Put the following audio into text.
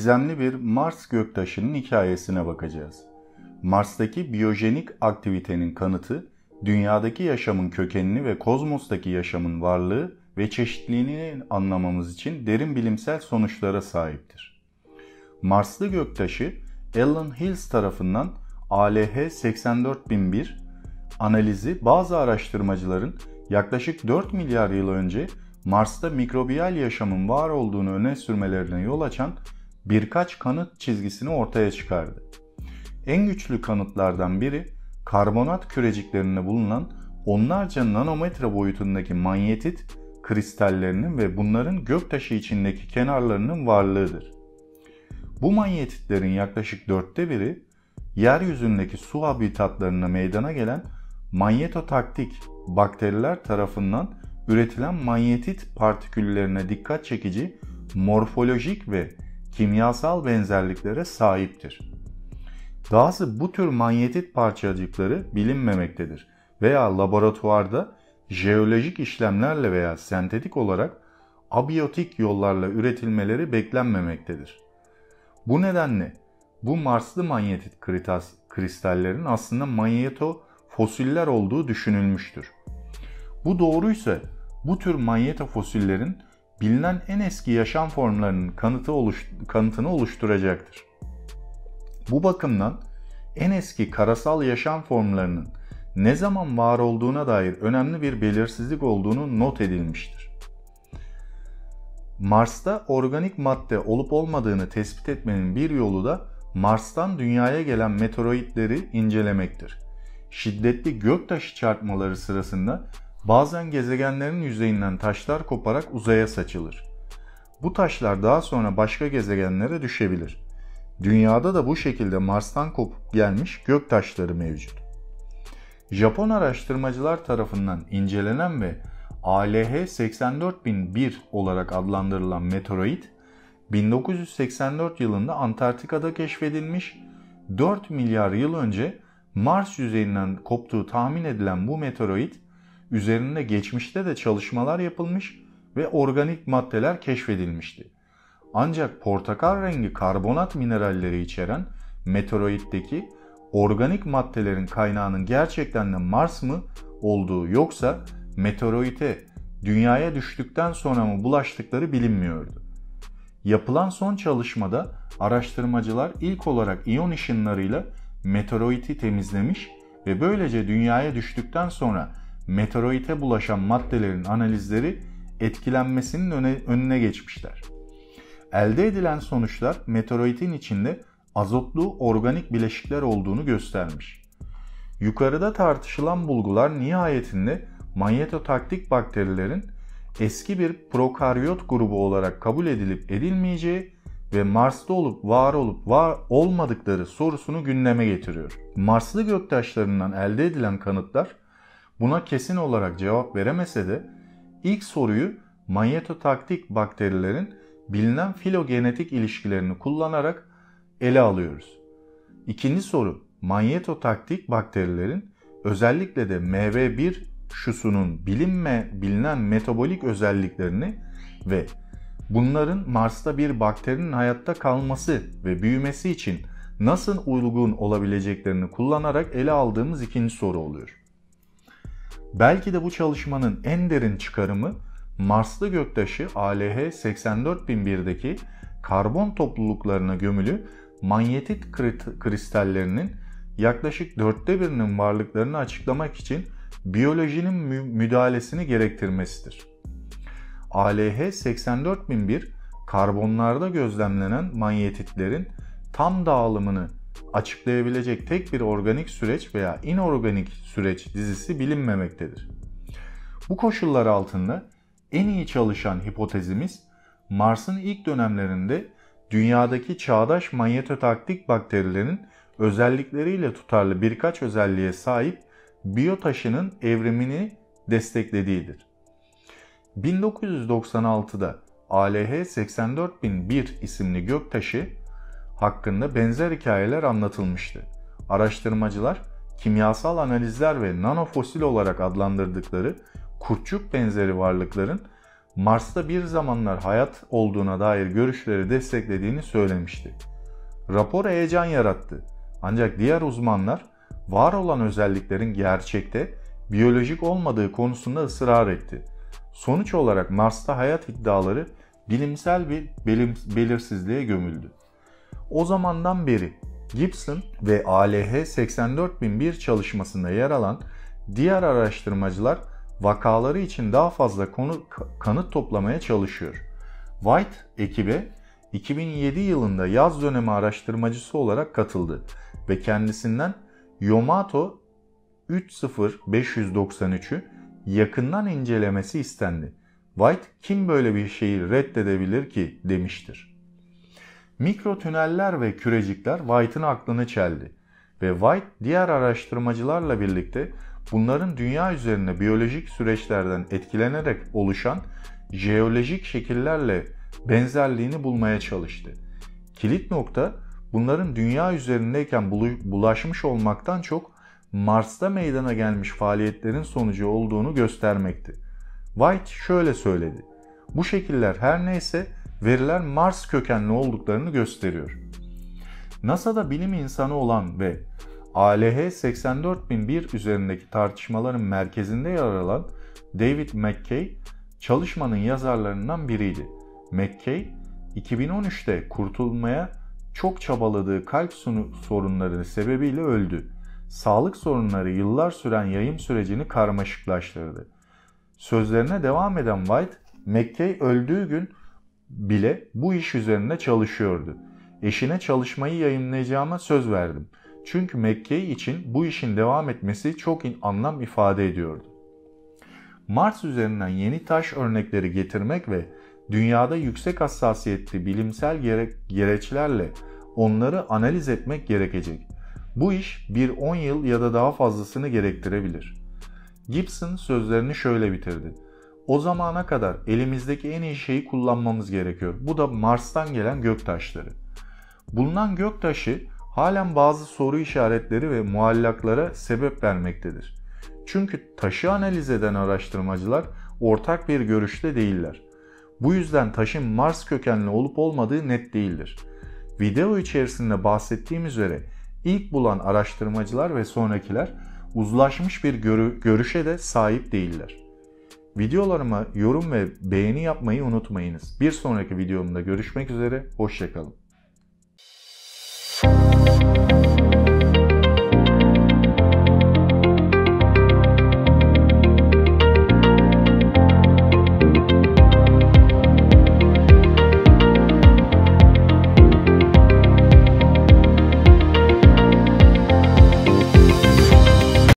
gizemli bir Mars göktaşının hikayesine bakacağız. Mars'taki biyojenik aktivitenin kanıtı, dünyadaki yaşamın kökenini ve kozmostaki yaşamın varlığı ve çeşitliliğini anlamamız için derin bilimsel sonuçlara sahiptir. Marslı göktaşı, Alan Hills tarafından ALH 84001 analizi bazı araştırmacıların yaklaşık 4 milyar yıl önce Mars'ta mikrobiyal yaşamın var olduğunu öne sürmelerine yol açan birkaç kanıt çizgisini ortaya çıkardı. En güçlü kanıtlardan biri, karbonat küreciklerinde bulunan onlarca nanometre boyutundaki manyetit kristallerinin ve bunların göktaşı içindeki kenarlarının varlığıdır. Bu manyetitlerin yaklaşık 1/4'ü, yeryüzündeki su habitatlarına meydana gelen manyetotaktik bakteriler tarafından üretilen manyetit partiküllerine dikkat çekici morfolojik ve kimyasal benzerliklere sahiptir. Dahası bu tür manyetit parçacıkları bilinmemektedir veya laboratuvarda jeolojik işlemlerle veya sentetik olarak abiyotik yollarla üretilmeleri beklenmemektedir. Bu nedenle bu Marslı manyetit kristallerin aslında manyetofosiller olduğu düşünülmüştür. Bu doğruysa bu tür manyetofosillerin bilinen en eski yaşam formlarının kanıtını oluşturacaktır. Bu bakımdan en eski karasal yaşam formlarının ne zaman var olduğuna dair önemli bir belirsizlik olduğunu not edilmiştir. Mars'ta organik madde olup olmadığını tespit etmenin bir yolu da Mars'tan Dünya'ya gelen meteoroidleri incelemektir. Şiddetli göktaşı çarpmaları sırasında bazen gezegenlerin yüzeyinden taşlar koparak uzaya saçılır. Bu taşlar daha sonra başka gezegenlere düşebilir. Dünyada da bu şekilde Mars'tan kopup gelmiş göktaşları mevcut. Japon araştırmacılar tarafından incelenen ve ALH 84001 olarak adlandırılan meteoroid, 1984 yılında Antarktika'da keşfedilmiş, 4 milyar yıl önce Mars yüzeyinden koptuğu tahmin edilen bu meteoroid, üzerinde geçmişte de çalışmalar yapılmış ve organik maddeler keşfedilmişti. Ancak portakal rengi karbonat mineralleri içeren meteoroiddeki organik maddelerin kaynağının gerçekten de Mars mı olduğu yoksa meteoroide Dünya'ya düştükten sonra mı bulaştıkları bilinmiyordu. Yapılan son çalışmada araştırmacılar ilk olarak iyon ışınlarıyla meteoroidi temizlemiş ve böylece Dünya'ya düştükten sonra meteoroide bulaşan maddelerin analizleri etkilenmesinin önüne geçmişler. Elde edilen sonuçlar meteoroidin içinde azotlu organik bileşikler olduğunu göstermiş. Yukarıda tartışılan bulgular nihayetinde manyetotaktik bakterilerin eski bir prokaryot grubu olarak kabul edilip edilmeyeceği ve Mars'ta olup var olmadıkları sorusunu gündeme getiriyor. Marslı göktaşlarından elde edilen kanıtlar buna kesin olarak cevap veremese de ilk soruyu manyetotaktik bakterilerin bilinen filogenetik ilişkilerini kullanarak ele alıyoruz. İkinci soru, manyetotaktik bakterilerin özellikle de MV1 şusunun bilinen metabolik özelliklerini ve bunların Mars'ta bir bakterinin hayatta kalması ve büyümesi için nasıl uygun olabileceklerini kullanarak ele aldığımız ikinci soru oluyor. Belki de bu çalışmanın en derin çıkarımı Marslı göktaşı ALH 84001'deki karbon topluluklarına gömülü manyetit kristallerinin yaklaşık 1/4'ünün varlıklarını açıklamak için biyolojinin müdahalesini gerektirmesidir. ALH 84001 karbonlarda gözlemlenen manyetitlerin tam dağılımını açıklayabilecek tek bir organik süreç veya inorganik süreç dizisi bilinmemektedir. Bu koşullar altında en iyi çalışan hipotezimiz Mars'ın ilk dönemlerinde dünyadaki çağdaş manyetotaktik bakterilerin özellikleriyle tutarlı birkaç özelliğe sahip biyotaşının evrimini desteklediğidir. 1996'da ALH 84001 isimli göktaşı hakkında benzer hikayeler anlatılmıştı. Araştırmacılar kimyasal analizler ve nanofosil olarak adlandırdıkları kurtçuk benzeri varlıkların Mars'ta bir zamanlar hayat olduğuna dair görüşleri desteklediğini söylemişti. Rapor heyecan yarattı. Ancak diğer uzmanlar var olan özelliklerin gerçekte biyolojik olmadığı konusunda ısrar etti. Sonuç olarak Mars'ta hayat iddiaları bilimsel bir belirsizliğe gömüldü. O zamandan beri Gibson ve ALH 84001 çalışmasında yer alan diğer araştırmacılar vakaları için daha fazla kanıt toplamaya çalışıyor. White ekibe 2007 yılında yaz dönemi araştırmacısı olarak katıldı ve kendisinden Yamato 30593'ü yakından incelemesi istendi. White, kim böyle bir şeyi reddedebilir ki demiştir. Mikro tüneller ve kürecikler White'ın aklını çeldi ve White diğer araştırmacılarla birlikte bunların dünya üzerinde biyolojik süreçlerden etkilenerek oluşan jeolojik şekillerle benzerliğini bulmaya çalıştı. Kilit nokta bunların dünya üzerindeyken bulaşmış olmaktan çok Mars'ta meydana gelmiş faaliyetlerin sonucu olduğunu göstermekti. White şöyle söyledi: "Bu şekiller her neyse veriler Mars kökenli olduklarını gösteriyor." NASA'da bilim insanı olan ve ALH 84001 üzerindeki tartışmaların merkezinde yer alan David McKay, çalışmanın yazarlarından biriydi. McKay, 2013'te kurtulmaya çok çabaladığı kalp sorunları sebebiyle öldü. Sağlık sorunları yıllar süren yayım sürecini karmaşıklaştırdı. Sözlerine devam eden White, McKay öldüğü gün bile bu iş üzerinde çalışıyordu. "Eşine çalışmayı yayınlayacağıma söz verdim. Çünkü McKay için bu işin devam etmesi çok anlam ifade ediyordu." Mars üzerinden yeni taş örnekleri getirmek ve dünyada yüksek hassasiyetli bilimsel gereçlerle onları analiz etmek gerekecek. Bu iş bir 10 yıl ya da daha fazlasını gerektirebilir. Gibson sözlerini şöyle bitirdi: "O zamana kadar elimizdeki en iyi şeyi kullanmamız gerekiyor. Bu da Mars'tan gelen göktaşları." Bulunan göktaşı halen bazı soru işaretleri ve muallaklara sebep vermektedir. Çünkü taşı analiz eden araştırmacılar ortak bir görüşte değiller. Bu yüzden taşın Mars kökenli olup olmadığı net değildir. Video içerisinde bahsettiğim üzere ilk bulan araştırmacılar ve sonrakiler uzlaşmış bir görüşe de sahip değiller. Videolarıma yorum ve beğeni yapmayı unutmayınız. Bir sonraki videomda görüşmek üzere, hoşça kalın.